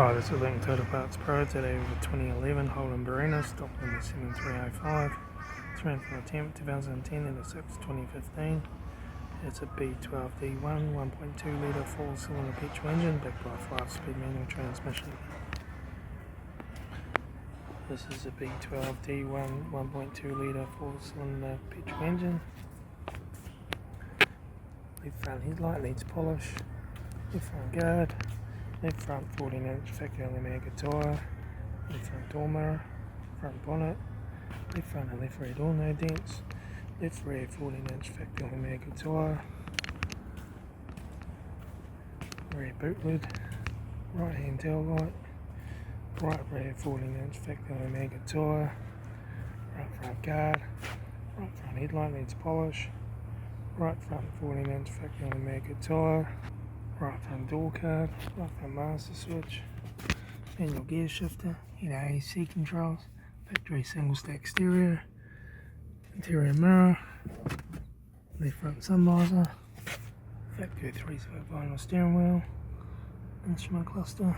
Hi, this is Litre Total Parts Pro. Today with 2011 Holden Barina, stock number 7305. It's ran for a temp 2010 and a 6/2015. It's a B12D1 1.2 litre 4-cylinder petrol engine backed by a 5-speed manual transmission. This is a B12D1 1.2 litre 4-cylinder petrol engine. Left front headlight needs polish. Left front guard. Left front 14-inch factory Omega tyre, left front door mirror, front bonnet, left front and left rear door no dents, left rear 14-inch factory Omega tyre, rear boot lid, right hand tail light, right rear 14-inch factory Omega tyre, right front guard, right front headlight needs polish, right front 14-inch factory Omega tyre, right front door card, right front master switch, manual gear shifter, AC controls, factory single stack stereo, interior mirror, left front sun visor, factory 3-spoke vinyl steering wheel, instrument cluster.